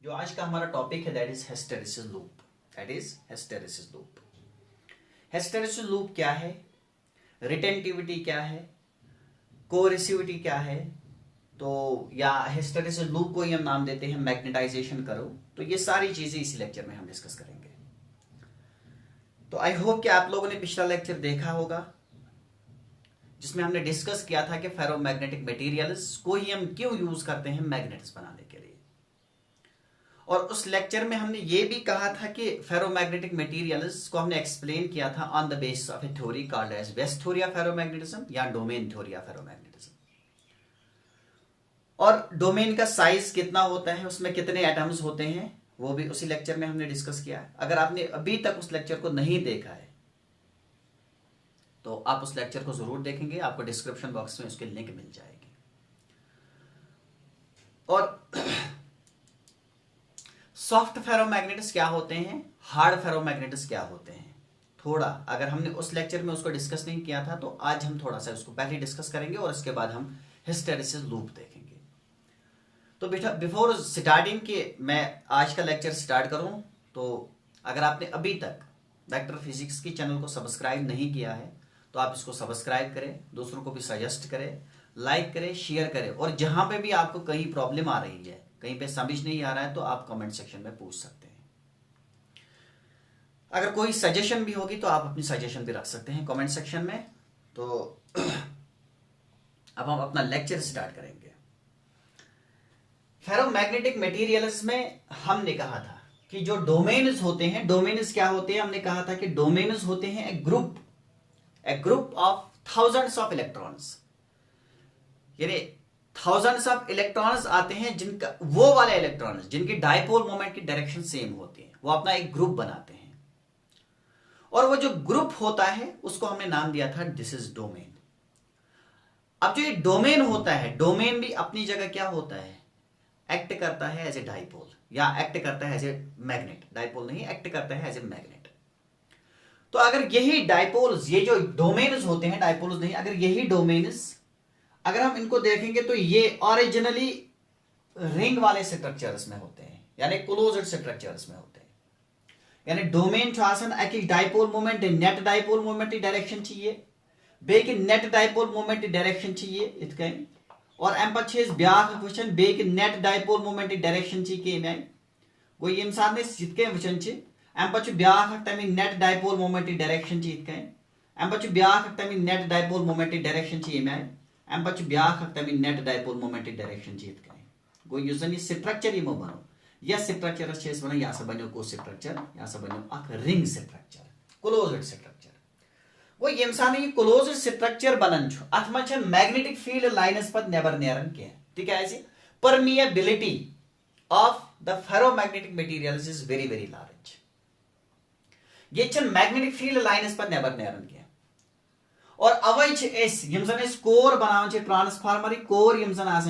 जो आज का हमारा टॉपिक है that is hysteresis loop. That is hysteresis loop. Hysteresis loop क्या है, रिटेंटिविटी क्या है, कोरिसिविटी क्या है, तो या हिस्टैरिसीस लूप को ही हम नाम देते हैं मैग्नेटाइजेशन करो। तो ये सारी चीजें इसी लेक्चर में हम डिस्कस करेंगे। तो आई होप कि आप लोगों ने पिछला लेक्चर देखा होगा जिसमें हमने डिस्कस किया था कि फेरोमैग्नेटिक मटेरियल्स को ही हम क्यों यूज करते हैं मैग्नेट्स बनाने के लिए। और उस लेक्चर में हमने ये भी कहा था कि फेरोमैग्नेटिक मटेरियल्स को हमने एक्सप्लेन किया था on the basis of a theory called as Weiss theory of ferromagnetism या डोमेन थ्योरी ऑफ फेरोमैग्नेटिज्म। और डोमेन का साइज कितना होता है, उसमें कितने एटम्स होते हैं, वो भी उसी लेक्चर में हमने डिस्कस किया है। अगर आपने अभी तक उस लेक्चर को नहीं देखा है तो आप उस लेक्चर को जरूर देखेंगे, आपको डिस्क्रिप्शन बॉक्स में उसकी लिंक मिल जाएगी। और सॉफ्ट फेरोमैग्नेट्स क्या होते हैं, हार्ड फेरोमैग्नेट्स क्या होते हैं, थोड़ा अगर हमने उस लेक्चर में उसको डिस्कस नहीं किया था तो आज हम थोड़ा सा उसको पहले डिस्कस करेंगे और उसके बाद हम हिस्टैरिसीस लूप देखेंगे। तो बेटा बिफोर स्टार्टिंग के मैं आज का लेक्चर स्टार्ट करूं तो अगर आपने अभी तक वेक्टर फिजिक्स की चैनल को सब्सक्राइब नहीं किया है तो आप इसको सब्सक्राइब करें, दूसरों को भी सजेस्ट करें, लाइक करें, शेयर करें। और जहां पे भी आपको कहीं प्रॉब्लम आ रही है, कहीं पे समझ नहीं आ रहा है तो आप कमेंट सेक्शन में पूछ सकते हैं। अगर कोई सजेशन भी होगी तो आप अपनी सजेशन भी रख सकते हैं कमेंट सेक्शन में। तो अब हम अपना लेक्चर स्टार्ट करेंगे। फेरोमैग्नेटिक मटेरियल्स में हमने कहा था कि जो डोमेन्स होते हैं, डोमेन्स क्या होते हैं, हमने कहा था कि डोमेन्स होते हैं a group of thousands of electrons, यानी थाउजेंड्स ऑफ इलेक्ट्रॉन्स आते हैं जिनका वो वाले इलेक्ट्रॉन्स जिनकी डायपोल मोमेंट की डायरेक्शन सेम होती है, वो अपना एक ग्रुप बनाते हैं। और वो जो ग्रुप होता है उसको हमने नाम दिया था दिस इज डोमेन। अब जो ये डोमेन होता है, डोमेन भी अपनी जगह क्या होता है, एक्ट करता है एज ए डाइपोल या एक्ट करता है एज ए मैग्नेट। डाइपोल नहीं, एक्ट करता है एज ए मैग्नेट। तो अगर यही डाइपोल्स, ये जो डोमेन्स होते हैं, डाइपोल्स नहीं, अगर यही डोमेन्स अगर हम इनको देखेंगे तो ये ओरिजिनली रिंग वाले स्ट्रक्चर्स में होते हैं, यानी क्लोज्ड स्ट्रक्चर्स में होते हैं। यानी डोमेन छ आसान अकि dipole moment net dipole moment direction चाहिए, बेकि नेट डाइपोल मोमेंट डायरेक्शन चाहिए इत कन। और अम पे ब्याख वचन बेकि नेट डाइपोल मोमेंट डायरेक्शन कम आय गो यम सात वचन अम पे ब्याख तमिक नेट डाइपोल मोमेंट डायरेक्शन इत कन। अम पे ब्याख तमिक नेट डाइपोल मोमेंट डायरेक्शन यम आय। अम पे ब्याख तमिक नेट डाइपोल मोमेंट डायरेक्शन इत कन। गो युस जन स्ट्रक्चर यमो बनो, यह स्ट्रक्चरस वन यह बनो को स्ट्रक्चर, यह बनो रिंग स्ट्रक्चर, क्लोज्ड स्ट्रक्चर। वो यम सान यह क्लोज्ड स्ट्रक्चर बनन अत मन मैग्नेटिक फील्ड लाइनस पे नेबर नेरन कह permeability of the ferromagnetic materials is very very large. ये मैग्नेटिक फील्ड लाइनस पे नेबर नेरन कह। और अवे कोर बनान transformer core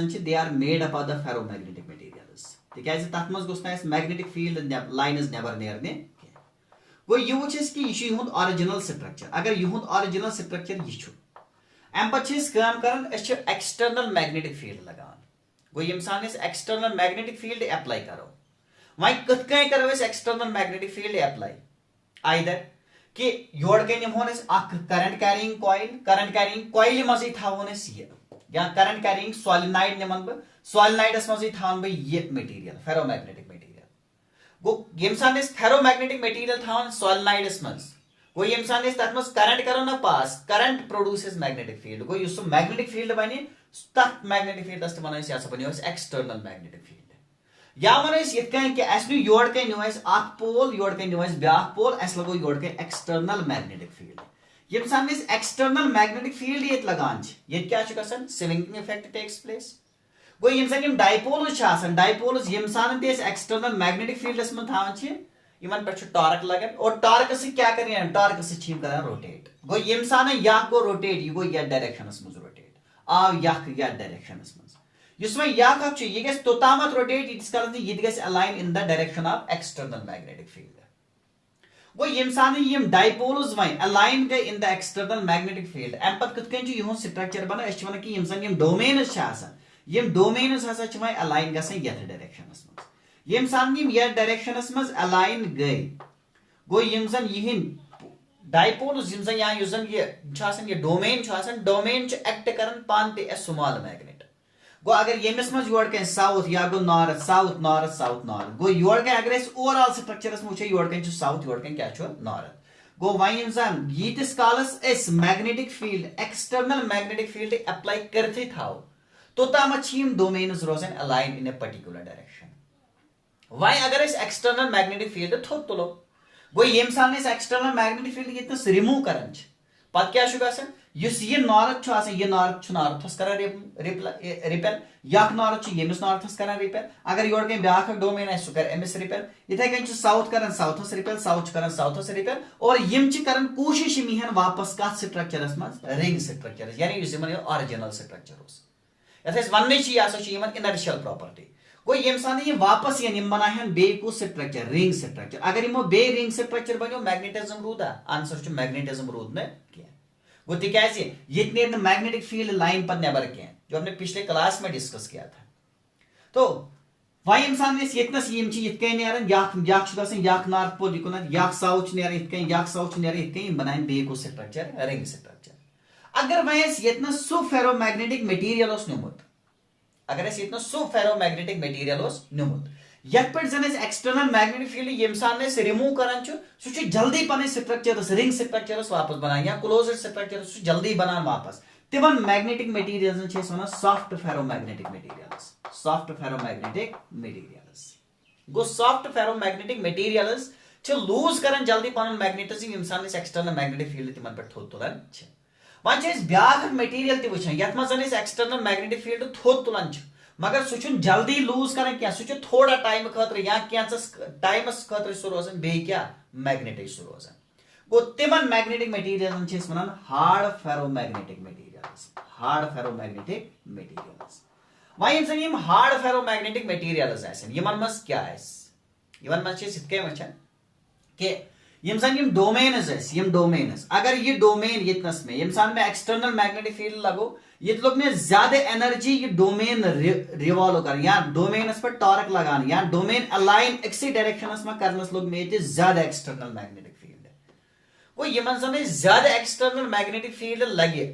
they are made up of the ferromagnetic materials तिकाज तथ मज गोस मैग्नेटिक फील्ड लाइनस नेबर नेरने गो यह वुच कि यह ओरिजिनल स्ट्रक्चर। अगर यह ओरिजिनल स्ट्रक्चर यह अम पे कर एक्सटर्नल मैग्नेटिक फील्ड लगान। गो यम सान एक्सटर्नल मैग्नेटिक फील्ड एप्लाई करो, वह कत करो external magnetic field apply either कि योर कन करंट कैरिंग कॉइल मज थवन या करंट कैरिंग सॉलिनॉइड निमन बह सॉलिनॉइडस मज थवन बह यह मटेरियल फेरोमैग्नेटिक मटेरियल। गो यम सान फेरोमैग्नेटिक मटेरियल थवन सॉलिनॉइडस मज गो यम सान तथ मज करंट करो ना पास, करंट प्रोड्यूसेस मैग्नेटिक फील्ड। गो युस मैग्नेटिक फील्ड बन तथ मैग्नेटिक फील्डस बनो एक्सटर्नल मैग्नेटिक फील्ड। या वन कि योर कन पोल, योर कन ब्याख पोल, अस लगो योर कन एक्सटर्नल मैग्नेटिक फील्ड। यम सान एक्सटर्नल मैग्नेटिक फील्ड ये लगान ये क्या स्विंगिंग इफेक्ट टेक्स प्लेस। गो यम सान डाइपोल्स डाइपोल्स यम सान एक्सटर्नल मैग्नेटिक फील्डस में थवन पे टॉर्क लगन और टॉर्क से क्या करें, टॉर्क से रोटेट। गो यम सान यह गो रोटेट, यह गो यह डायरेक्शनस मज रोटेट आव यह डायरेक्शनस मज युस वह यह यह गस तोतामत रोटेट यीस काल यह गस align in the direction of external magnetic field. गो यम सान यम डाइपोल्स वह अलाइन गए in the external magnetic field अम पे कत यह स्ट्रक्चर बना वन कि यम डोमेन्स यम डोमेन्स हसा वह अलाइन गसन यथ डायरेक्शनस मज। यम सान यम यथ डायरेक्शनस मज अलाइन गई गो यम जन यहिंद डायपोल्स यम जन या युस जन ये डोमेन एक्ट करन पान ते ए स्मॉल मैग्नेट गो अगर यमिस मज योर कन साउथ या गो north south north south north गो योर कन अगर इस ओवरऑल स्ट्रक्चरस में वुचो योर कन साउथ योर कन क्या छो नॉर्थ गो वहीं जन यीतिस कालस इस magnetic field external magnetic field apply करते थाओ तो तामत यम डोमेन्स रोजन align in a particular direction वहीं अगर इस एक्सटर्नल मैग्नेटिक फील्ड थोत तुलो गो यम सान इस एक्सटर्नल मैग्नेटिक फील्ड यतनस रिमूव करन पत क्या छु गसन युस ये नॉर्थ छु आसन ये नॉर्थ छु नॉर्थस करन रिपेल याक नॉर्थ छु यमिस नॉर्थस करन रिपेल अगर योर के ब्याख डोमेन है सु कर एमएस रिपेल इथे कन छु साउथ करन साउथस रिपेल साउथ करन साउथस रिपेल और यम छु करन कोशिश मिहन वापस का स्ट्रक्चरस मस रिंग स्ट्रक्चर यानी युस मन ओरिजिनल स्ट्रक्चर उस यथेस वन्ने छि आसा छु यमन इनर्शियल प्रॉपर्टी गो यम सान ये वापस ये निम बनाहन बे को स्ट्रक्चर रिंग स्ट्रक्चर अगर यमो बे रिंग स्ट्रक्चर बनो मैग्नेटिज्म रूदा आंसर छु मैग्नेटिज्म रूद ने क्या वो तिकाज ये मैग्नेटिक फील्ड लाइन पर नेबर क्या जो हमने पिछले क्लास में डिस्कस किया था तो वही इंसान यतनस यम इन याक नॉर्थ पोल युन याक साउथ इन याक साउथ इन बनान बे को स्ट्रक्चर रिंग स्ट्रक्चर अगर वह यतनस सु फेरोमैग्नेटिक मटीरियल नुमुत अगर यतनस सु फेरोमैग्नेटिक मटीरियल नुमुत यथ पे जन एक्सटर्नल मैग्नेटिक फील्ड यम सान रिमूव करान सह जल्दी पन स्ट्रक्चरस रिंग स्ट्रक्चरस वापस बनान या क्लोज्ड स्ट्रक्चरस जल्दी बनान वापस तिमन मैग्नेटिक मटीरियल्स वन soft ferromagnetic materials soft ferromagnetic materials गो सॉफ्ट फेरोमैग्नेटिक मटीरियल्स लूज करन जल्दी पन मैग्नेटिज्म यम सान एक्सटर्नल मैग्नेटिक फील्ड तिमन पे थोद तुलान वन ब्याख मटीरियल तु वुचान यथ मज एक्सटर्नल मैग्नेटिक फील्ड थोद तुलान मगर सह जल्दी लूज कर सह थोड़ा टाइम खतर या कैंसस टाइमस खतर सह रोजान बे क्या मैग्नेटिक सह रोजान गो तिमन मैग्नेटिक मटीरियल्स वन hard ferromagnetic materials hard ferromagnetic materials वहीं यम हार्ड फेरोमैग्नेटिक मटीरियल्स यमन मज क्या यमन मज वचन कि यम सान यम डोमेन्स अगर ये डोमेन यतनस में यम सान में एक्सटर्नल मैग्नेटिक फील्ड लगो ये लोग ने ज्यादा एनर्जी ये डोमेन रिवॉल्व कर या डोमेनस पर टॉर्क लगान या डोमेन अलाइन एक्सी डायरेक्शनस में करनस लोग में ज्यादा एक्सटर्नल मैग्नेटिक फील्ड वो यमन सान ज्यादा एक्सटर्नल मैग्नेटिक फील्ड लगे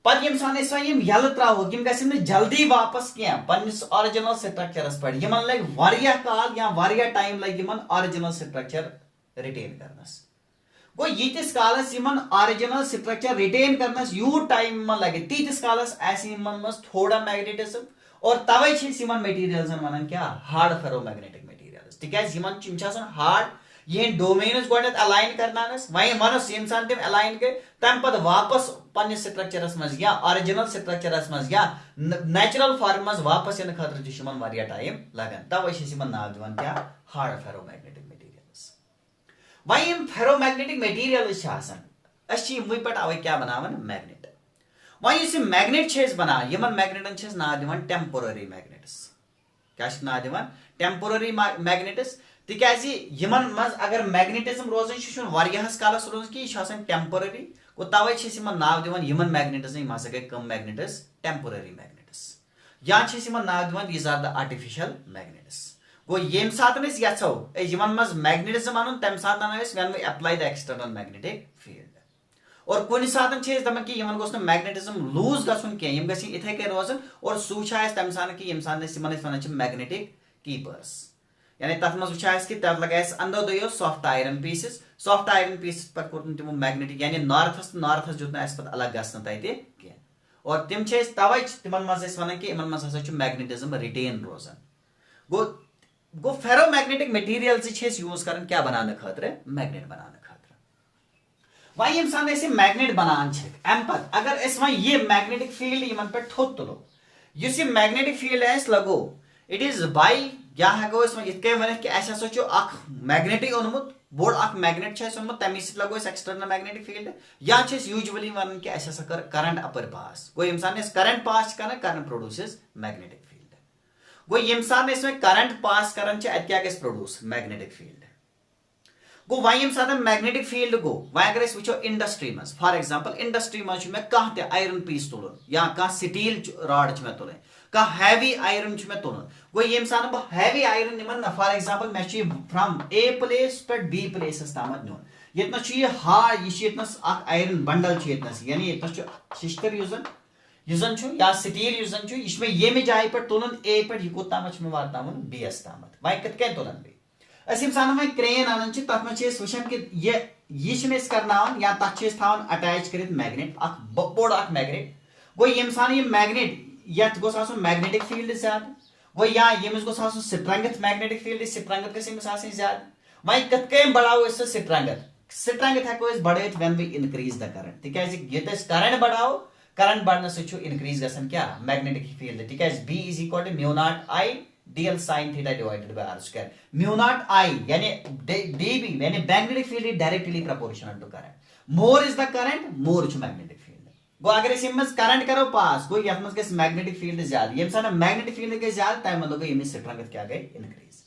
पर यम सान यम यल त्रावो यम गसन जल्दी वापस क्या पन्निस ओरिजिनल स्ट्रक्चरस पर यमन लग वारिया काल या वारिया टाइम लग यमन ओरिजिनल स्ट्रक्चर रिटेन करनस गो यीतिस कालस यमन ओरिजिनल स्ट्रक्चर रिटेन करनस यूट टाइम मन लगे तीतिस कालस ऐसे यमन मस थोड़ा मैग्नेटिज्म और तवै छ यमन मटीरियल्स वनन क्या हार्ड फेरोमैग्नेटिक मटीरियल्स तिकाज यमन छ आसान हार्ड ये डोमेन्स गोडत अलाइन करनानस वही मनस इंसान तिम अलाइन के तम पद वापस पन्ने स्ट्रक्चरस मज या ओरिजिनल स्ट्रक्चरस मज या नेचुरल फॉर्म मज वापस इन खतर छ यमन वारिया टाइम लगन तवै छ यमन नाम दिवन क्या हार्ड फेरोमैग्नेटिक वही फेरोमैग्नेटिक मटीरियल्स वही पे अवे क्या बनावन मैग्नेट वही मैग्नेट बना यमन मैग्नेटन नाम दिवन टेम्पोररी मैग्नेट्स क्या नाम दिवन टेम्पोररी मैग्नेट्स तिकाज यमन मज अगर मैग्नेटिज्म रोजन वारियाहस कालस रोजन कि यह टेम्पोररी गो तवै यमन नाम दिवन यमन मैग्नेट्स यम हसा गए कम मैग्नेट्स टेम्पोररी मैग्नेट्स या यमन नाम दिवन these are the artificial magnets गो यम सात यछो यमन मज मैग्नेटिज्म अन तम सात when we apply the external magnetic field और कुछ सात दपान कि यमन गोस मैग्नेटिज्म लूज गछुन के यम गछि इथे के रोजन और सूछा तम सान कि यम सान यमन वन मैग्नेटिक कीपर्स यानी तथ मज वुचा कि तथ लगा अंदो दो सॉफ्ट आयरन पीसेस पर कोर तिमो मैग्नेटिक यानी नॉर्थस जुत पत अलग गसन तते के और तिम तवै तिमन मज वन कि यमन मज हसा मैग्नेटिज्म रिटेन रोजन गो फेरोमैग्नेटिक मटीरियल्स यूज कर क्या बनाने खतर मैग्नेट बनाने खतर वही इंसान ऐसे मैग्नेट बनान अम पत अगर वह ये मैग्नेटिक फील्ड यमन पे थोत तुलो इस मैग्नेटिक फील्ड लगो इट इज बाय या हेको इत वन कि मैग्नेटिक ओनमुत बोर्ड मैग्नेट ओनमुत तमी लगो एक्सटर्नल मैग्नेटिक फील्ड या यूजुअली वन कि कर करंट अपर पास गो इंसान करंट पास कर करंट प्रोड्यूसेस मैग्नेटिक फील्ड गो यम सान करंट पास करन क्या प्रोड्यूस मैग्नेटिक फील्ड गो वह यम सात मैग्नेटिक फील्ड गो वह अगर वो इंडस्ट्री मज फॉर एग्जांपल इंडस्ट्री मज कह आयरन पीस तुलन या कह स्टील रॉड मे तुलन कह हैवी आयरन मे तुलन गो यम सात बह हैवी आयरन निमन ना for example may from a place पे बी प्लेस ताम नुन यतनस यह हार्ड यह आयरन बंडल यानी यतनस शिश्तर या स्टील यह ये जाए पे तुलन ए पे यह कोत मे वात बी एस ताम वह कत तुलन बे सान वह क्रेन अनान तथ मे वुचान कि यह करनान या तथ अटैच कर मैग्नेट बोड़ मैग्नेट गो यम सान यह मैग्नेट यथ गोस मैग्नेटिक फील्ड ज्यादा गो या यमिस गोस स्ट्रेंथ मैग्नेटिक फील्ड स्ट्रेंथ गमिस ज्यादा वह कत बढ़ाओ स्ट्रेंथ हेको बढ़ित when we increase the current तिकाज ये करंट बढ़ाओ करंट बढ़ने से इनक्रीज गसन क्या मैग्नेटिक फील्ड तिकाज B is equal to mu not I dl sin theta divided by r square mu not I यानी dB यानी magnetic field directly proportional to current more is the current more is magnetic field गो अगर इस image current करो पास गो यथ मस magnetic field ज्यादा यम सान magnetic field गई ज्यादा तम मतलब गई यमिस स्ट्रेंथ क्या गई इनक्रीज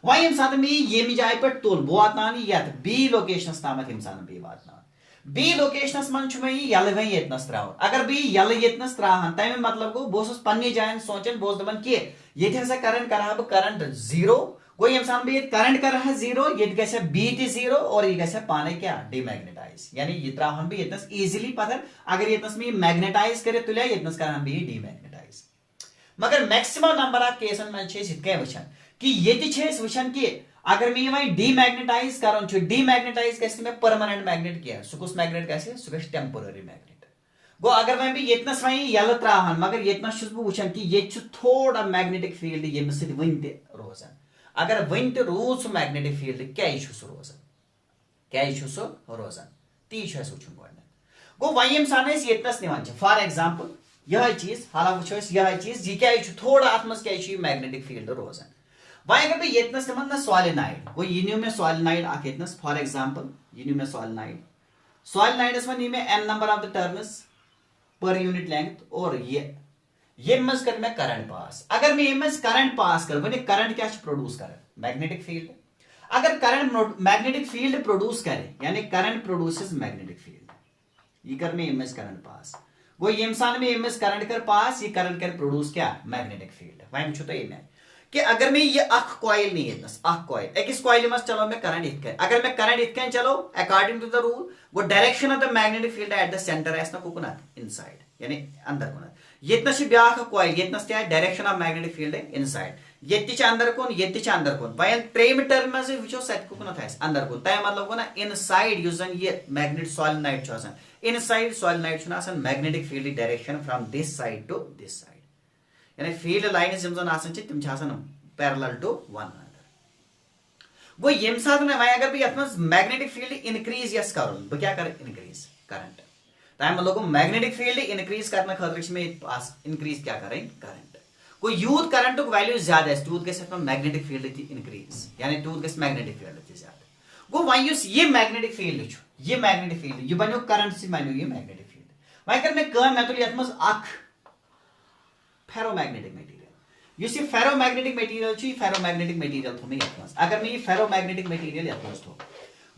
वह यम सात मे यम जाय पे तुल बह वातन यथ B लोकेशनस तामत यम सान बी वातन B लोकेशनस मन मे यल वह यतनस त्रा अगर बी यल यतनस त्रान तमें मतलब गो बहुत पन्ने जायन सोचन बहुत दपान कि ये करंट कर करंट जीरो गो यम सान बह करंट कर जीरो ये गसे B ती जीरो और ये गसे पाने क्या डीमैग्नेटाइज यानी ये त्राहन बह यतनस इजीली पथर अगर यतनस मे मैग्नेटाइज करे तुले यतनस कर डीमैग्नेटाइज मगर मैक्सिमम नंबर ऑफ केसन में वुचान कि ये वुचान कि अगर मैं वह डीमैग्नेटाइज कर डीमैग्नेटाइज गि परमानेंट मैग्नेट क्या सह मैग्नेट गह टेम्पोररी मैग्नेट गो अगर वह यतनस वह यल त्राहन मगर यतनस बह वुचान कि ये थोड़ा मैग्नेटिक फील्ड ये वन रोजान अगर वन रूद सह मैग्नेटिक फील्ड क्या रोजान ती वुचन गो वह यम सान यतनस निवान फॉर एग्जांपल यह चीज हालांकि वुचो यह चीज यह क्या थोड़ा अत मज क्या मैग्नेटिक फील्ड रोजान वह अगर बह यतनस निमन ना सॉलिनॉइड गो यह न्यू मे सॉलिनॉइड यतनस फॉर एग्जांपल यह न्यू मे सॉलिनॉइडस में नी मे n number of the turns per unit length और ये मज कर मैं करंट पास अगर मैं ये मज करंट पास कर वन करंट क्या प्रोड्यूस कर मैग्नेटिक फील्ड अगर करंट मैग्नेटिक फील्ड प्रोड्यूस करे यानी करंट प्रोड्यूसेस मैग्नेटिक फील्ड ये कर मैं इमेज करंट पास गो यम सान में इमेज करंट कर पास ये करंट कर प्रोड्यूस क्या मैग्नेटिक फील्ड वह तो ये कि अगर मैं ये अख कॉइल नहीं यतनस अख कॉइल अकिस कॉइल मज चलो मैं करंट इत अगर मैं करंट इत चलो अकॉर्डिंग टू द रूल वो direction of the magnetic field at the centre आस कुकन इनसाइड यानी अंदर कुन यतनस ब्या कॉइल यतनस क्या direction of magnetic field inside ये अंदर कुन वह त्रेम टर्म मज वो सत कुकन अंदर कुन तय मतलब गो ना इनसाइड जन ये magnet solenoid inside solenoid magnetic field direction from this side to this side यानी फील्ड लाइन्स तिम पैरेलल टू वन अनदर गो यम सात वह अगर बह यथ मैग्नेटिक फील्ड इनक्रीज यस कर बह क्या कर इनक्रीज करंट तम मतलब मैग्नेटिक फील्ड इनक्रीज करने खतर इनक्रीज क्या करें करंट गो यूथ करंट वैल्यू ज्यादा तूत गि मैग्नेटिक फील्ड इनक्रीज यानी तूत गि मैग्नेटिक फील्ड ज्यादा गो वह ये मैग्नेटिक फील्ड ये बनो करंट से बनो ये मैग्नेटिक फील्ड वह कर मैं तुल यथ मज ferromagnetic material ferromagnetic material ferromagnetic material थो मैं अगर मैं ये फेरोमैग्नेटिक मटेरियल यथ थो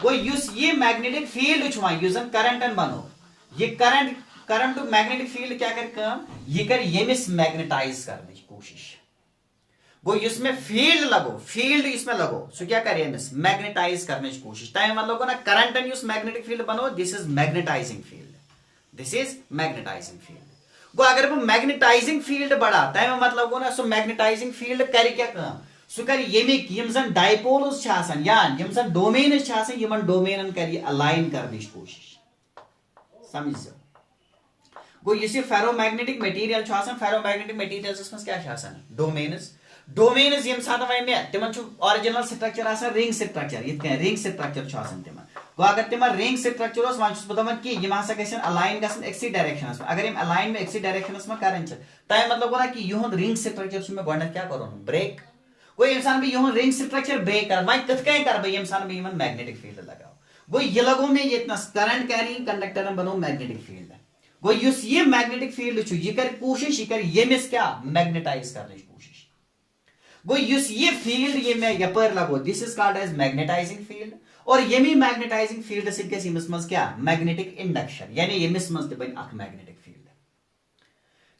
गो ये मैग्नेटिक फील्ड जन करंटन बनो ये करंट मैग्नेटिक फील्ड क्या कर ये कर यमिस मैग्नेटाइज करने की कोशिश गो इसमें फील्ड लगो सो क्या कर यमिस मैग्नेटाइज करने की कोशिश तय मतलब ना करंटन मैग्नेटिक फील्ड बनो दिस इज मैग्नेटाइजिंग फील्ड गो अगर वो मैग्नेटाइजिंग फील्ड बढ़ा तमें मतलब गो ना सो मैग्नेटाइजिंग फील्ड कर क्या सो कर यमिक यम जन डायपोल्स या यम जन डोमेन्स यमन डोमेनन कर अलाइन करने की कोशिश समझ गो ये फेरोमैग्नेटिक मटेरियल फेरोमैग्नेटिक मटेरियल्स मज क्या डोमेन्स यम सात वन मे तिमन original structure ring structure ring structure तिमन गो अगर तिम रिंग स्ट्रक्चर वन बह कि गसन अलाइन गसन एक्सी डायरेक्शन अगर हम अलाइन में एक्सी डायरेक्शन में कर तमें मतलब गो ना कि यह रिंग स्ट्रक्चर मे गो क्या कर ब्रेक गो यम सान बह रिंग स्ट्रक्चर ब्रेक कर वह कत कर बह यम सान बह मैग्नेटिक फील्ड लगाओ गो ये लगो मे यतनस करंट कैरिंग कंडक्टर बनो मैग्नेटिक फील्ड गो ये मैग्नेटिक फील्ड यह कर कोशिश यह कर यमिस क्या मैग्नेटाइज करने की कोशिश गो ये फील्ड ये मैं यपर लगो this is called as magnetizing field और यमी मैग्नेटाइजिंग फील्ड से यमिस मज क्या मैग्नेटिक इंडक्शन यानी यमिस मज बन मैग्नेटिक फील्ड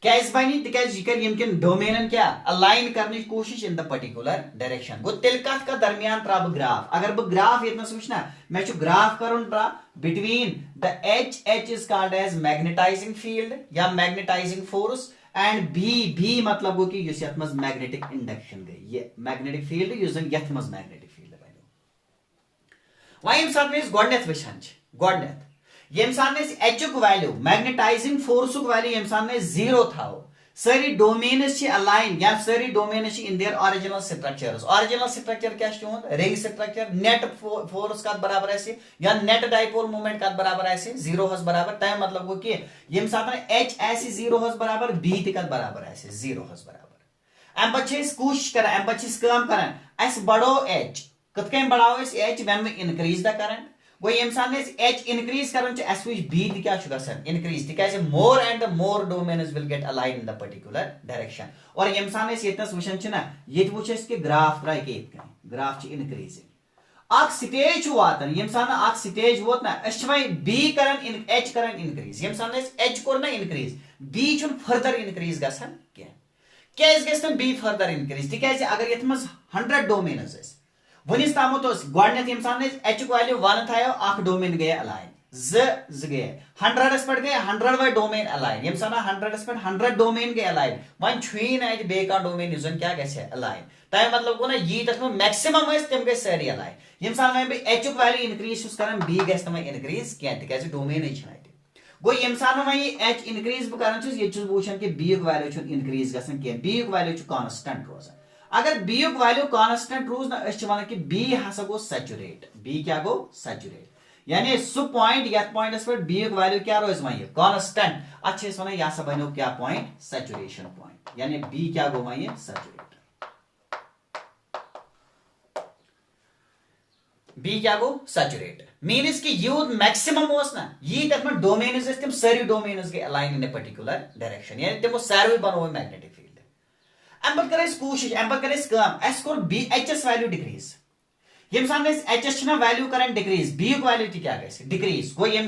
क्या बनी तिकाज यह कर यमकिन डोमेन क्या अलाइन करने की कोशिश इन द पर्टिकुलर डायरेक्शन गो तेल कत का दरमियान त्रा बह ग्राफ अगर बह ग्राफ ये वुचना मे ग्राफ कर draw between the H is called as magnetizing field या मैग्नेटाइजिंग फोर्स एंड भी मतलब गो कि यत मज मैग्नेटिक इंडक्शन गई ये मैग्नेटिक फील्ड यत मज मैग्नेटिक फील्ड बनो वह सात गोडनेथ वचान गोडनेथ ये H value magnetizing force value ये जीरो थो सारी डोमेन्स अलाइन या सारी domains in their original structure क्या रिंग स्ट्रक्चर नेट फोर्स कत बराबर या नेट डाइपोल मोमेंट कत बराबर जीरो बराबर तमें मतलब गो कि ये सात एच जीरो बराबर बी तत बराबर जीरो बराबर अम पे कोशिश कर अम पे बढ़ो एच कत बढ़ाओ H when we increase the current गो ये एच इनक्रीज कर बी क्या इनक्रीज तिक more and more domains will get align in the particular direction और ये वुचान ये वो कि ग्राफ त्रा ग्राफ इनक्रीजिंग स्टेज वातान ये स्टेज वोत ना बी कर एच कर इनक्रीज ये एच कोर ना इनक्रीज बी फर्दर इनक्रीज क्या बी फर्दर इनक्रीज तिक अगर ये 100 डोमेन्स वनिस तामत गोडनेथ एच वैल्यू 1 थो अख डोमेन गए अलाइन गए 100 पे गए 100 वे डोमेन अलाइन ये 100 पे 100 डोमेन गए अलाइन वन छुई बे डोमेन इस क्या अलाइन तमें मतलब गो ना यी तथ मैक्सिमम तम गए सारी अलाइन ये बह एच वैल्यू इनक्रीज कर बी गम इनक्रीज कह तिक डोमेन गो ये वह एच इनक्रीज बह कर वुचान कि बी वैल्यू इनक्रीज गह बी वैल्यू कांस्टेंट रोजान अगर बी वैल्यू कांस्टेंट रूज ना वन कि बी हसा गो सैचुरेट बी क्या गो सैचुरेट यानी सु पॉइंट यथ पॉइंटस पे बी वैल्यू क्या रोज वह कांस्टेंट अच्छे वन यह बनो क्या पॉइंट सैचुरेशन पॉइंट यानी बी क्या गो वह सैचुरेट बी क्या गो सैचुरेट मीन्स कि यूथ मैक्सिमम ना यी तथ डोमेन्स तम सारी डोमेन्स गए align in a particular direction यानी तमो सारे बनो मैग्नेटिक फील्ड अम पे कोशिश अम पे कोर बी एच एस वैल्यू डिक्रीज ये एच एस वैल्यू कर डिक्रीज बी वैल्यू क्या डिक्रीज गो ये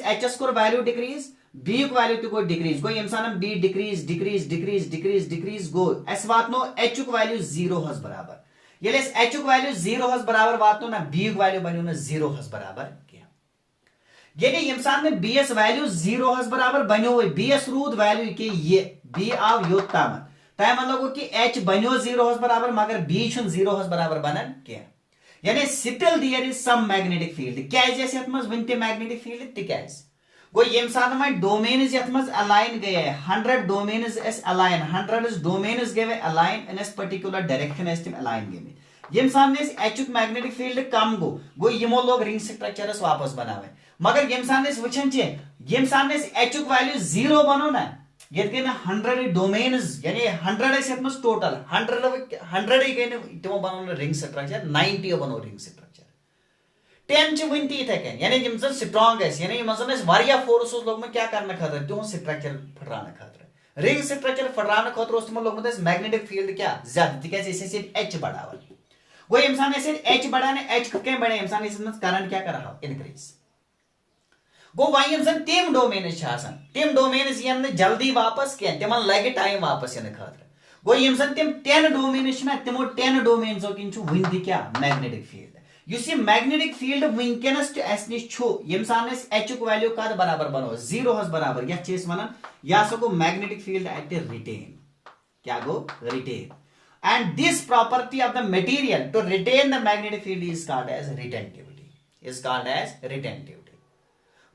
एच एस कोर वैल्यू डिक्रीज बी वैल्यू गो डिक्रीज गो ये B decrease decrease decrease decrease decrease गो अस वातनो एच वैल्यू जीरो बराबर ये एच वैल्यू जीरो बराबर वातनो ना बी वैल्यू बनो ना जीरो बराबर ये बी एस वैल्यू जीरो बराबर बनो बी एस रूद वैल्यू कि ये बी आव योत तामत तमें मतलब गो कि एच बनो जीरो बराबर मगर बी जीरो बराबर बनान क्या यानी still there is some magnetic field क्या वन ते मैग्नेटिक फील्ड तिक गो ये डोमेन्स ये अलाइन गए 100 डोमेन्स अलाइन 100 डोमेन्स गए अलाइन इन पर्टिकुलर डायरेक्शन तम अलाइन गए ये एच मैग्नेटिक फील्ड कम गो यमो लोग रिंग स्ट्रक्चरस वापस बनावे मगर ये वुचान ये एच वैल्यू जीरो बनो ना ये 100 डोमेन्स यानी 100 टोटल 100 गई तमो बनो रिंग स्ट्रक्चर 90 बनो रिंग स्ट्रक्चर 10 वन इथे कन यानी स्ट्रॉन्ग यानी फोर्स लोग क्या करने खतर तुम स्ट्रक्चर फटराने खतर रिंग स्ट्रक्चर फटराने खतर तुम लोग मैग्नेटिक फील्ड क्या ज्यादा तिक एच बढ़ावन गो ये एच बढ़ाने एच कम बढ़े करंट क्या कर इनक्रीज गो वह तम डोमेन्स तम डोमेन्स यन जल्दी वापस कह तम लगे टाइम वापस इन खतर गो यम तम 10 डोमेन्स तमो 10 डोमेन्सो किन वन क्या मैग्नेटिक फील्ड इस मैग्नेटिक फील्ड वनकस नश एच वैल्यू कद बराबर बनो जीरो बराबर ये वन यह गो मैग्नेटिक फील्ड एट रिटेन क्या गो retain and this property of the material to retain the magnetic field is called as retentivity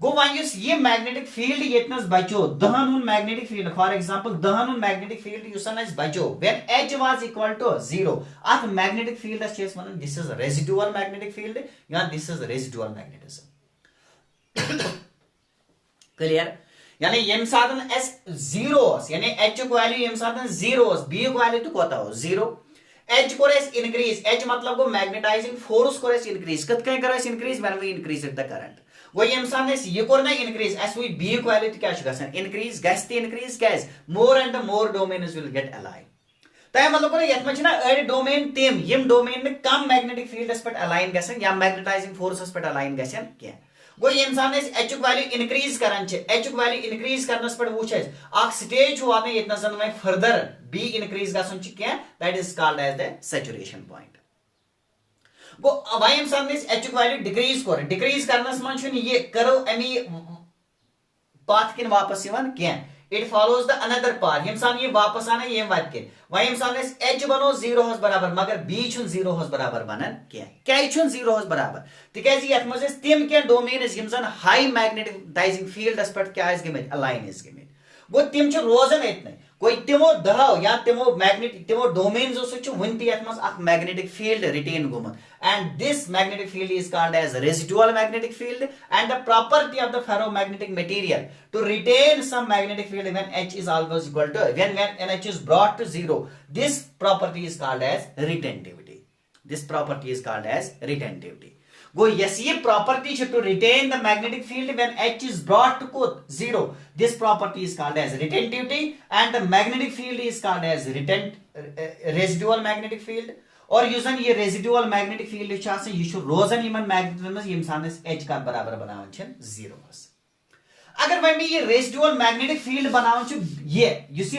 गो वन ये मैग्नेटिक फील्ड ये बचो दहन मैग्नेटिक फील्ड फॉर एग्जांपल दहन मैग्नेटिक फील्ड बचो when H was equal to zero अत magnetic field one this is residual magnetic field या this is residual magnetism clear यानी ये जीरो यानी एच वैल्यू ये जीरो बी वैल्यू तो कोता हो जीरो एच को इनक्रीज एच मतलब गो मैग्नेटाइजिंग फोर्स को इनक्रीज कत कर increase when we increase the current वो ये कोर ना इनक्रीज बी वैल्यू क्या increase increase more and more domains will get align तय मतलब को यथ में अड़ डोमेन तम यम डोमेन में कम मैग्नेटिक फील्डस पे अलाइन गसन या मैग्नेटाइजिंग फोर्सस पे अलाइन गसन क्या गो यम सान एच वैल्यू इनक्रीज करान एच वैल्यू इनक्रीज करनस पे वुच स्टेज वात ये वे फर्दर बी इनक्रीज गसन क्या that is called as the saturation point गो वह यम सान एच वैल्यू डिक्रीज कोर डिक्रीज करनस मन ये करो अमी पाथ किन वापस क्या it follows the another path यम सान ये वापस आना ये वत के वह यम सान एच बनो 0 हस बराबर मगर बी छुन 0 हस बराबर बनन क्या छुन 0 हस बराबर तिकाज यथ मज तिम क्या डोमेन्स यम जन हाई मैग्नेटाइजिंग फील्डस पे क्या गमित अलाइन गमित गो तिम रोजन एतन कोई तिमो दहो या तिमो डोमेन्स वन तथ मैग्नेटिक फील्ड रिटेन गोमुत and this magnetic field is called as residual magnetic field and the property of the ferromagnetic material to retain some magnetic field when H is always equal to when H is brought to 0, this property is called as retentivity. This property is called as retentivity. Go yes ye property to retain the magnetic field when H is brought to 0, this property is called as retentivity and the magnetic field is called as residual magnetic field. और युजन ये residual magnetic field यह रोजन in magnetism यम सान H का बराबर बनावन 0 अगर वह ये residual magnetic field बनावन ये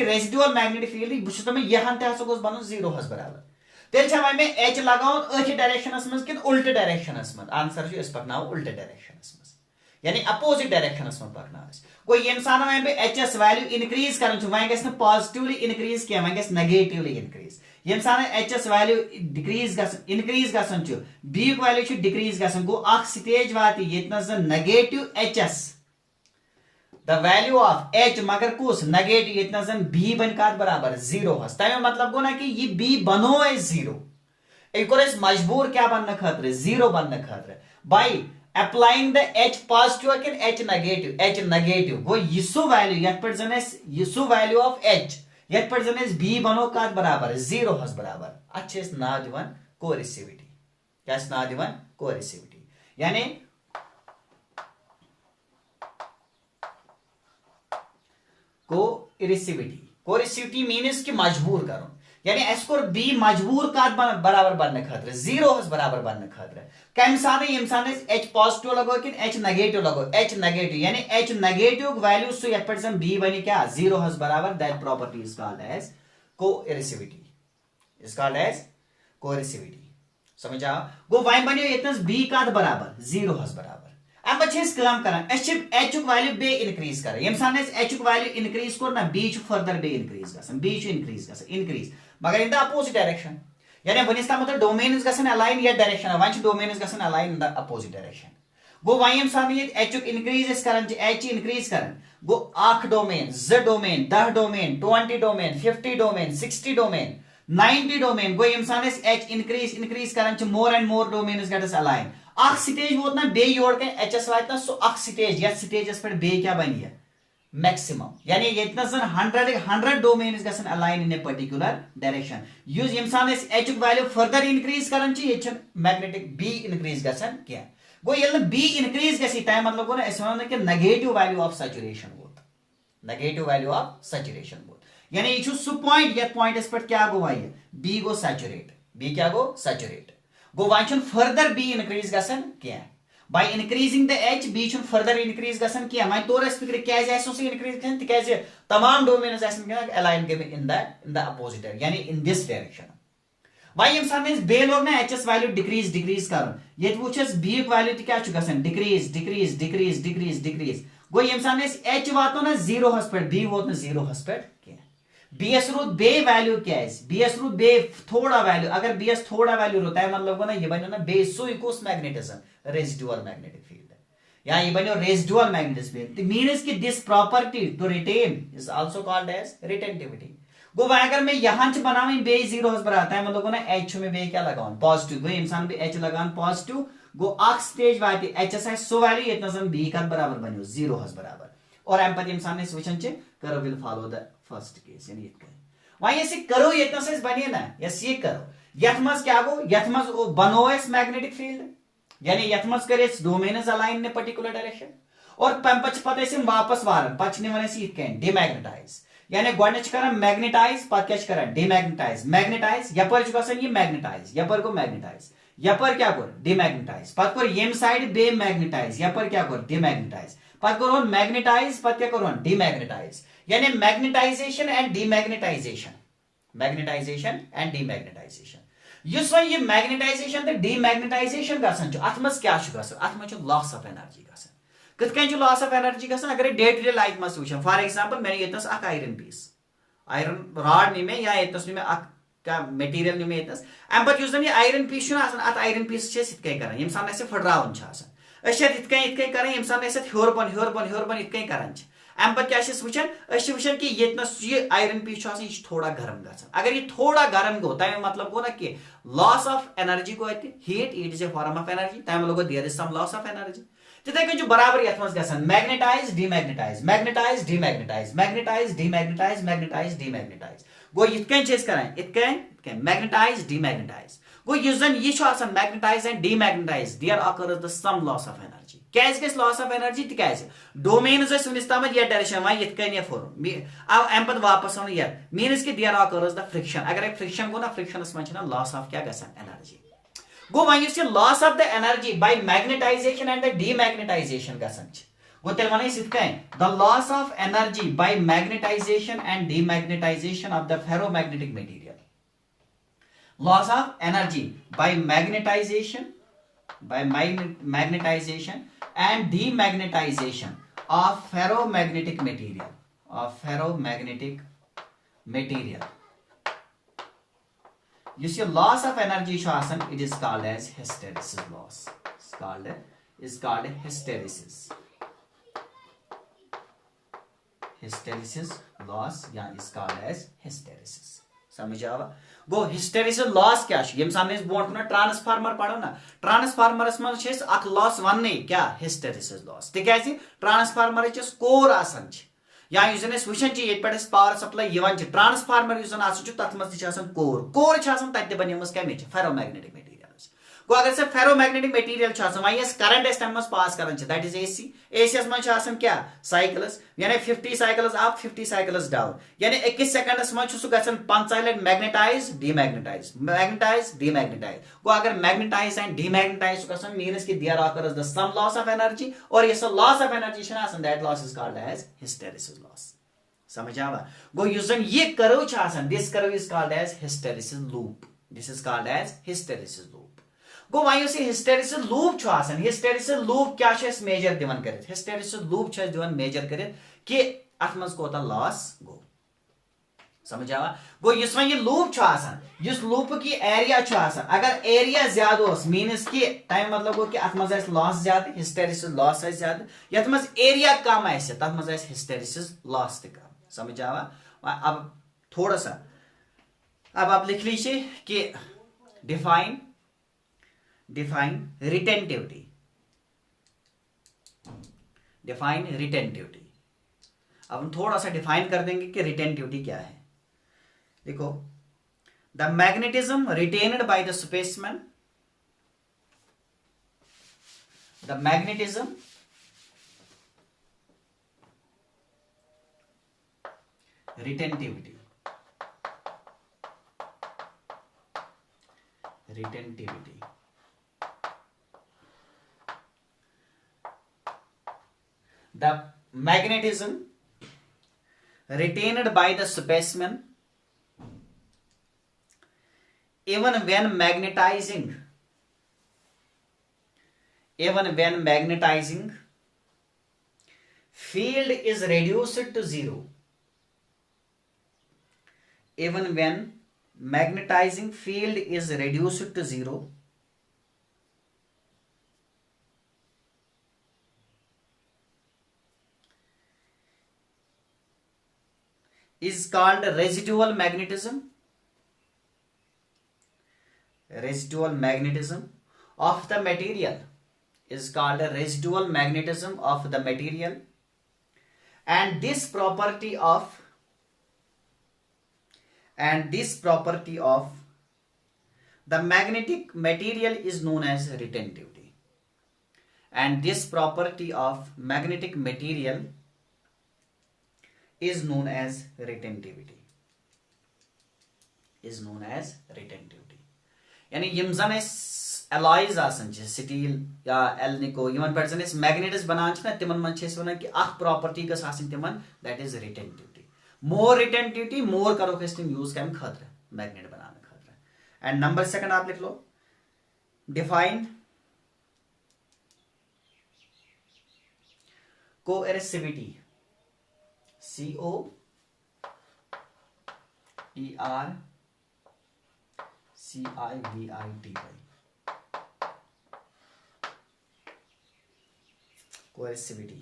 रेजिडुअल मैग्नेटिक फील्ड बहुत यहां तक बन 0 बराबर तेल वह मे एच लगावन अथ डायरेक्शनस मज कि उल्टे डायरेक्शनस मज आंसर पकना उल्टे डायरेक्शनस मज यानी अपोजिट डायरेक्शनस मज पकना गो यम सान वह एच एस वैल्यू इनक्रीज कर वह गि पॉजिटिवली इनक्रीज क्या वह गि नेगेटिवली इनक्रीज यम सान एच एस वैल्यू डिक्रीज इनक्रीज गसन बी वैल्यू डिक्रीज गसन गो स्टेज वात ये नेगेटिव एच एस द वैल्यू ऑफ एच मगर कुस नेगेटिव ये बी बन कत बराबर 0 हस तमें मतलब गो ना कि ये बी बनो 0 कोर मजबूर क्या बनने खतर 0 बनने खतर by applying the H positive कि एच नेगेटिव गो यह वैल्यू ये पे यह वैल्यू ऑफ एच ये पे बी बनो कत बराबर 0 हस बराबर अत नाव दिवान कोरिसिविटी क्या नाव दिवान कोरिसिविटी यानी कोरिसिविटी मीन्स कि मजबूर करो यानी कोर बी मजबूर कत बराबर बनने खतर 0 हस बराबर बनने खतर कम सान यम सान एच पॉजिटिव लगो कि एच नेगेटिव लगो एच नेगेटिव यानी एच नेगेटिव वैल्यू सु ये पे बी बनी क्या 0 हस बराबर that property is called as coercivity समझ आ गो वह बनो ये बी कत बराबर 0 हस बराबर अब कम करान एच वैल्यू बे इनक्रीज कर यम सान एच वैल्यू इनक्रीज कोर ना बी फर्दर बे इनक्रीज गसन बी इनक्रीज मगर इन द अपोजिट डायरेक्शन यानी वनिस तम डोमेन्स गसन अलाइन ये डायरेक्शन वन डोमेन्स गसन align in the opposite direction गो वह यम सान ये एच इनक्रीज करन एच इनक्रीज करन गो 8 domain 2 domain 10 domain 20 domain 50 domain 60 domain 90 domain गो यम सान एच इनक्रीज करन मोर and more domains gets align stage वोत ना बे योर के एच एस वात सो स्टेज ये स्टेजस पे बे क्या बन ये मैक्सिमम यानी ये 100 डोमेन्स गसन align in a particular direction यूज यम सान एच वैल्यू फर्दर इनक्रीज करन ये मैग्नेटिक बी इनक्रीज गसन क्या गो ये बी इनक्रीज गसी तय मतलब गो ना कि नेगेटिव वैल्यू ऑफ सैचुरेशन वोत नेगेटिव वैल्यू ऑफ सैचुरेशन वोत यानी ये सु पॉइंट ये पॉइंट पे क्या गो ये बी गो सैचुरेट बी क्या गो सैचुरेट गो वह फर्दर बी इनक्रीज गसन क्या by increasing the H B further increase गसन क्या वह तोर फिक्र क्या इनक्रीज गसन तिकाज तमाम डोमेन्स अलाइन गए इन द अपोजिट यानी इन दिस डायरेक्शन वह यम सान बे लोग ना एच एस वैल्यू डिक्रीज कर ये वुचस बी वैल्यू क्या गसन डिक्रीज गो यम सान एच वातो ना 0 हस पे बी वोत ना 0 हस पे क्या बी एस रूट बे वैल्यू क्या है बी एस रूट बे थोड़ा वैल्यू अगर बी एस थोड़ा वैल्यू होता है मतलब ना ये बनो ना बे सुई कुस मैग्नेटिज्म रेजिडुअल मैग्नेटिक फील्ड या ये बनो रेजिडुअल मैग्नेटिक फील्ड मीन्स कि this property to retain is also called as retentivity गो वह अगर मैं यहां से बनावे बे 0 हस पर आता है मतलब ना एच में बे क्या लगाऊं पॉजिटिव गो इंसान भी एच लगान पॉजिटिव गो अक स्टेज वाती एच एस है सो वैल्यू इतना सम बी का बराबर बनो 0 हस बराबर और एम पर इंसान ने वचन चे curve will follow the first case यानी इतना वह ये कर्व इतना से बने ना यस ये कर्व यथ मज क्या गो यथ मज बनो एस मैग्नेटिक फील्ड यानी यथ मज करे domains align in particular direction और पत वापस वारन पत वन डिमैग्नेटाइज यानी गोडनेच करन मैग्नेटाइज पत क्या करन डिमैग्नेटाइज मैग्नेटाइज यपर गसन ये मैग्नेटाइज यपर गो मैग्नेटाइज यपर क्या कर डिमैग्नेटाइज पत कर यम साइड बे मैग्नेटाइज यपर क्या कर डिमैग्नेटाइज पत कर मैग्नेटाइज पत क्या कर डिमैग्नेटाइज यानी magnetisation and demagnetisation magnetisation and demagnetisation use one ये मैग्नेटाइजेशन तो डिमैग्नेटाइजेशन गसन छ अथ मस क्या छ गसन अथ मस छ लॉस ऑफ एनर्जी गसन कथ कन लॉस ऑफ एनर्जी गसन अगर डे टू डे लाइफ मस वुचन फॉर एग्जांपल मैंने यतस अक आयरन पीस आयरन रॉड नि में या यतस नि में अक का मटेरियल नि में यतस एम पत युस ये आयरन पीस छ आसन अत आयरन पीस छ सित कय करन यम सान से फडरावन छ आसन अश इत कय करन यम सान से ह्योरपन इत कय करन छ अम पे क्या वुचान कि ये आयरन पीस यह थोड़ा गर्म गसन अगर ये थोड़ा गर्म गो तमें मतलब गो ना कि लॉस ऑफ एनर्जी गो heat it is a form of energy तमें लोग there is some loss of energy तिथे कन बराबर यथ मज गसन magnetize demagnetize magnetize demagnetize magnetize demagnetize magnetize demagnetize गो इत कन मैग्नेटाइज डिमैग्नेटाइज गो युस जन यह magnetize and demagnetize there occurs the some loss of energy कैसे गस लॉस ऑफ एनर्जी तिकाज डोमेन्स वनिस तम ये डायरेक्शन वन ये कन फोर अम पे वापस आन ये मीनस कि देयर अकर्स द फ्रिक्शन अगर फ्रिक्शन गो ना फ्रिक्शनस मन लॉस ऑफ क्या गसन एनर्जी गो वन loss of the energy by magnetization and the demagnetization गसन गो तेल वन the loss of energy by magnetization and demagnetization of the ferromagnetic material loss of energy by magnetization and demagnetization of ferromagnetic material This your loss of energy it is called as hysteresis loss is called hysteresis loss is called as hysteresis समझ आवा गो hysteresis loss क्या यम सामने boat ना transformer पढ़ो ना transformers मन अख loss one क्या हिस्टेरिसिस लॉस तिकाज ट्रांसफार्मर कोर आसान या युस जन वुचन ये पे पावर सप्लाई ट्रांसफार्मर युस जन तथ मज कोर तत बनिमस कमे फेरोमैग्नेटिक मटेरियल गो अगर से फेरोमैग्नेटिक मटेरियल वन करंट तम पास कर दैट इज एसी मन क्या साइकिल्स यानी 50 साइकिल्स अप 50 साइकिल्स डाउन यानी 1 सेकंडस मन सह गसन 5 लट मैग्नेटाइज डीमैग्नेटाइज मैग्नेटाइज डीमैग्नेटाइज गो अगर मैग्नेटाइज एंड डीमैग्नेटाइज गसन मीन्स कि there occurs the some loss of energy और ये loss of energy that loss is called as hysteresis loss समझ आवा गो युस जन ये curve this curve is called as hysteresis loop this is called as hysteresis loop गो one hysteresis loop hysteresis loop क्या मेजर दिवन कर हिस्टेरिसिस लूप दिवन मेजर कर कि अथ मज कोता लॉस गो समझ आवा गो युस वन ये लूप इस लूप की एरिया अगर एरिया ज्यादा मीनस कि टाइम मतलब गो कि अथ मज लॉस ज्यादा हिस्टेरिसिस लॉस ज्यादा यथ मज एरिया कम तथ मज हिस्टेरिसिस लॉस त कम समझ आवा अब थोड़ा सा अब आप लिख लीजिए कि define retentivity अब हम थोड़ा सा डिफाइन कर देंगे कि रिटेंटिविटी क्या है देखो the magnetism retained by the spaceman the magnetism retentivity the magnetism retained by the specimen even when magnetizing field is reduced to zero even when magnetizing field is reduced to zero is called residual magnetism of the material is called residual magnetism of the material and this property of the magnetic material is known as retentivity and this property of magnetic material is known as retentivity. Is known as retentivity. यानी यम जन allies आसन steel या एलनिको Yemen पे जन magnets बनान ना तिमन मन one कि प्रॉपर्टी गस आसन तिमन that is retentivity. More retentivity more करो तिम यूज कम खतर मैग्नेट बनाने खतर. एंड नंबर सेकंड आप लिख लो define कोएरसिविटी. COERCIVITY. Coercivity.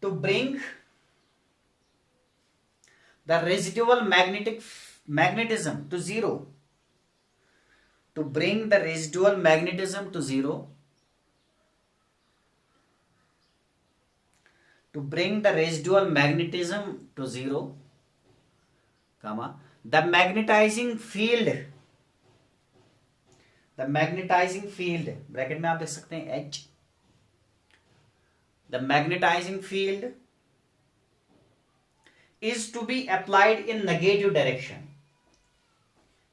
To bring the residual magnetism to zero. To bring the residual magnetism to zero. To bring the residual magnetism to zero, comma, the magnetizing field bracket में आप देख सकते हैं H. The magnetizing field is to be applied in negative direction.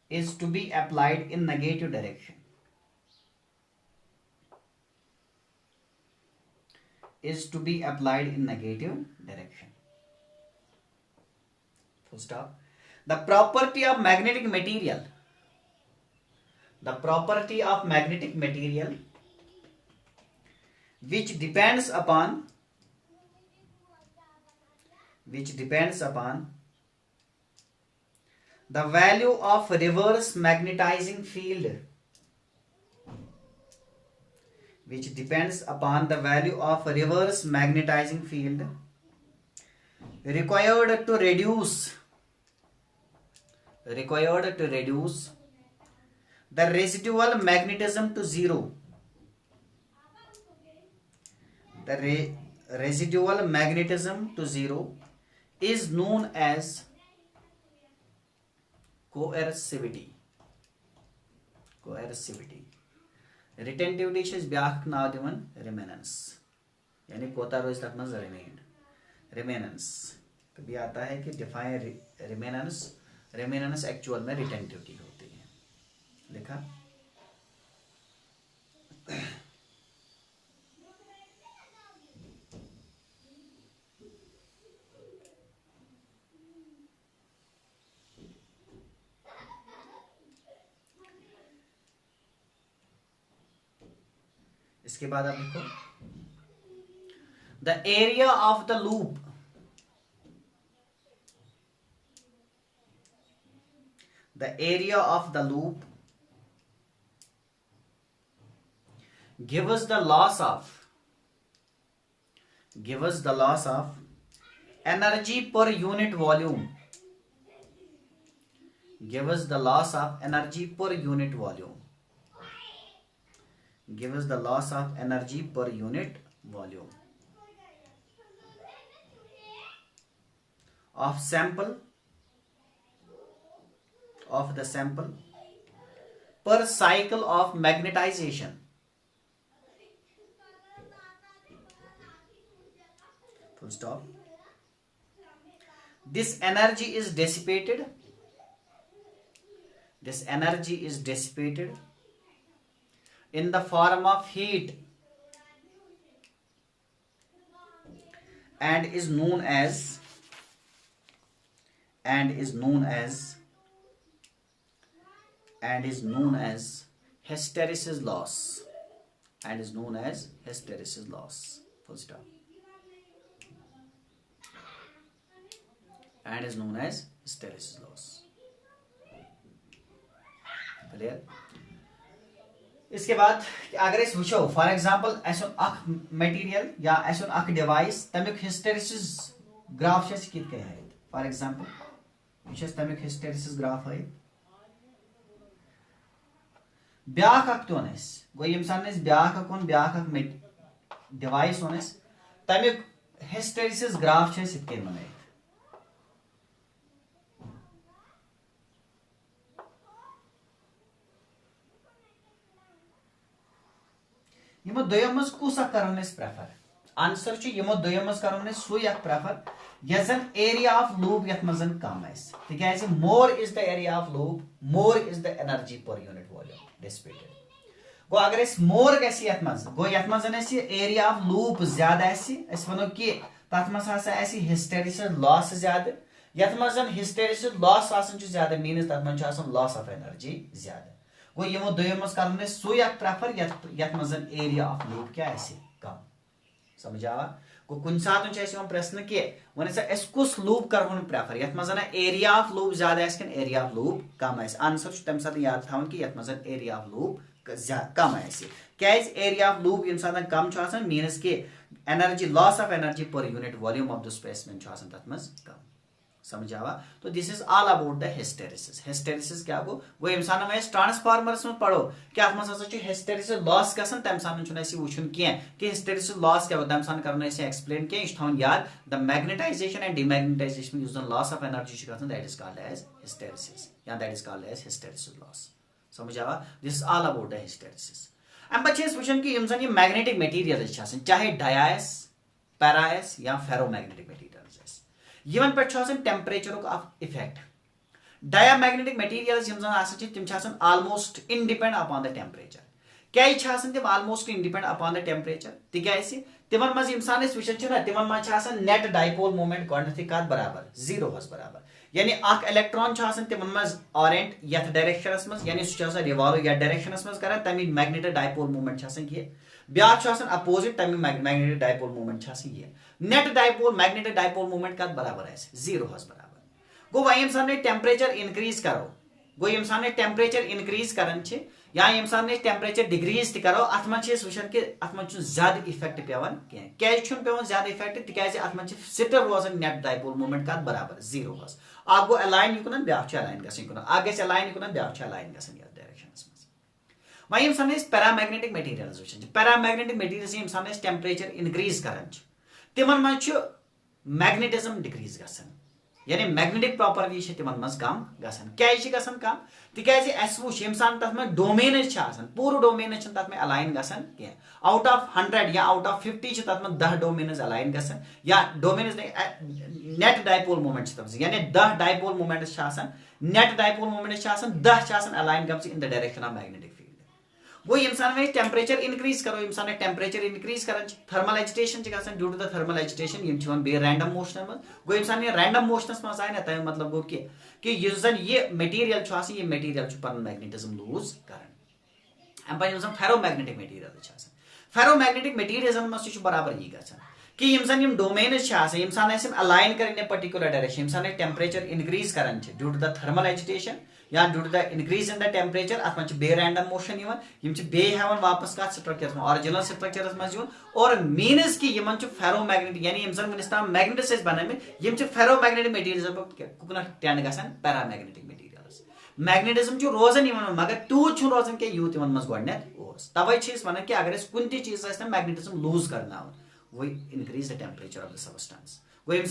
Is to be applied in negative direction. Is to be applied in negative direction. Full stop. The property of magnetic material. The property of magnetic material which depends upon the value of reverse magnetizing field. Which depends upon the value of reverse magnetizing field required to reduce the residual magnetism to zero. The residual magnetism to zero is known as coercivity. Retentivity is ब्याख नाव दिवन रिमेनेंस, यानी कोता रोज तक मज रिमेनेंस. कभी आता है कि define रिमेनेंस actual में रिटेंटिविटी होती है. लिखा इसके बाद आप लिखो the area of the loop. The area of the loop gives the loss of energy per unit volume. Gives the loss of energy per unit volume. Gives the loss of energy per unit volume of the sample per cycle of magnetization. Full stop. This energy is dissipated in the form of heat and is known as hysteresis loss. Full stop. And is known as hysteresis loss. Clear? इसके बाद अगर इस वुचो for example ऐसा अख material या ऐसा अख device तमिक hysteresis graph छस कित कह है. फॉर एग्जांपल ये तमिक हिस्टेरिसिस ग्राफ है. ब्याख अख तो नस गो यम सन ब्याख अख डिवाइस ओनस तमिक हिस्टेरिसिस ग्राफ छस इत कह मने. यमो दोयो मज कुस अख करन अस प्रेफर आंसर छु यमो दोयो मज करन अस सुई अख प्रेफर यजन एरिया ऑफ लूप यथ मजन कम आस तिकाज more is the area of loop more is the energy per unit volume dissipated गो अगर अस मोर गसी यथ मज गो यथ मजन अस एरिया ऑफ लूप ज्यादा आसी अस वनो कि तथ मज हसा आसी हिस्टेरिसिस लॉस ज्यादा यथ मजन हिस्टेरिसिस लॉस आसन छु ज्यादा मीन्स तथ मज छु आसन लॉस ऑफ एनर्जी ज्यादा गो यमो दोयो मज करन अस सुई अख प्रेफर यथ मजन एरिया ऑफ लूप क्या आसी कम समझ आवा गो कुन सात प्रश्न कि वन अस कुस लूप करवन प्रेफर यथ मजन एरिया ऑफ लूप ज्यादा आस एरिया ऑफ लूप कम आस आंसर तम साथ याद थवन कि यथ मजन एरिया ऑफ लूप कम आस क्या एरिया ऑफ लूप यम साथ कम मीन्स कि energy loss of energy per unit volume of the specimen तथ मज कम समझ आवा तो this is all about the hysteresis hysteresis क्या गो वो इंसान में ट्रांसफार्मर्स में पढ़ो क्या मज हसा हिस्टेरिसिस लॉस गसन तम साथ वुचन कह कि हिस्टेरिसिस लॉस क्या तम साथ करना एक्सप्लेन कह यह थवन याद the magnetization and demagnetization use loss of energy that is called as hysteresis या that is called as hysteresis loss समझ आवा this is all about the hysteresis अम पे वुचन कि ये मैग्नेटिक मटीरियल चाहे डायास पैरास या फेरोमैग्नेटिक मटीरियल यमन पे टेम्परेचर इफेक्ट डायामैग्नेटिक मटीरियल्स तिम almost independ upon the temperature क्या तिम almost independ upon the temperature तिकाज तिमन मज इंसान वुचान तिमन मज नेट डाइपोल मोमेंट गॉडनेथी कत बराबर जीरो बराबर यानी अख इलेक्ट्रॉन तिमन मज ऑरेंट यथ डायरेक्शनस मज यानी सह रिवॉल्व यथ डायरेक्शनस मज कर तमी मैग्नेटिक डाइपोल मोमेंट यह ब्याक अपोजिट तमी मैग्नेटिक डाइपोल मोमेंट यह net dipole magnetic dipole moment कत बराबर आस जीरो बराबर गो वह ये टेम्परेचर इनक्रीज करो गो ये टेम्परेचर इनक्रीज कर या ये टेम्परेचर डिक्रीज तरो अत मे वुचान कि अत मे ज्यादा इफेक्ट पेवान क्या पेवान ज्यादा इफेक्ट तिकाज अत मे स्टिल रोजान नेट डाइपोल मोमेंट कत बराबर जीरो अख गो अलाइन युन ब्याक अलाइन गुन अख गि अलाइन युन ब्याक अलाइन गुन डायरेक्शनस मज वह ये पैरामैग्नेटिक मटीरियल्स वुचान पैरामैग्नेटिक मटीरियल्स ये टेम्परेचर इनक्रीज कर तिमन मज मैग्नेटिज्म डिक्रीज गसन यानी मैग्नेटिक प्रॉपर्टी तिमन मज कम गसन क्या कम तिकाज अस वुच ये तथ में डोमेन पूरा डोमेन तथ में अलाइन गसन कह आउट ऑफ 100 या आउट ऑफ 50 तथ में 10 डोमेन अलाइन गसन या डोमेन नेट डाइपोल मोमेंट यानी 10 dipole moment net dipole moment 10 align गम in the direction of magnetic field वो ये टेम्परेचर इनक्रीज करो ये टेम्परेचर इनक्रीज कर thermal agitation due to the thermal agitation बे रैंडम मोशन मज गो ये रैंडम मोशनस मज आए ना तमें मतलब गो कि ये मटीरियल ये मटीरियल पन मैग्नेटिज्म लूज कर अम पे फेरोमैग्नेटिक मटीरियल फेरोमैग्नेटिक मटीरियल मज बराबर यी गन कि यम डोमेन अलाइन कर पर्टिकुलर डायरेक्शन ये टेम्परेचर इनक्रीज कर due to the thermal agitation या due to the increase in the temperature अत मे बे रैंडम मोशन बे हेवन वापस कत स्ट्रक्चर ऑरिजिनल स्ट्रक्चर मज और मीन्स कि यमन फेरोमैग्नेटिक यानी वनस ताम मैग्नेट्स बन फेरोमैग्नेटिक मटीरियल कुन टेंड गसन पैरामैग्नेटिक मटीरियल्स मैग्नेटिज्म रोजान मगर तूत रोजान क्या यूत मज गोडनेथ तवे वन कि अगर कुन चीज मैग्नेटिज्म लूज करना वो increase the temperature of the substance गो ये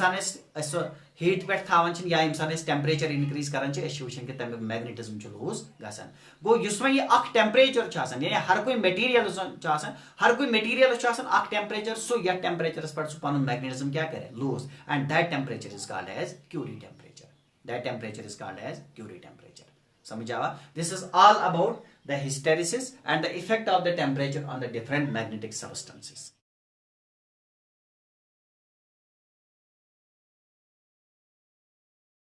हीट पे थान या ये टेम्परेचर इनक्रीज कर वुचान कि तमिक मैग्नेटिज्म लूज गसन गो ये टेम्परेचर यानी हर कोई मटीरियल हर कोई मटीरियल टेम्परेचर सो ये टेम्परेचर पे पन मैग्नेटिज्म क्या करे lose and that temperature is called as Curie temperature समझ आवा this is all about the hysteresis and the effect of the temperature on the different magnetic substances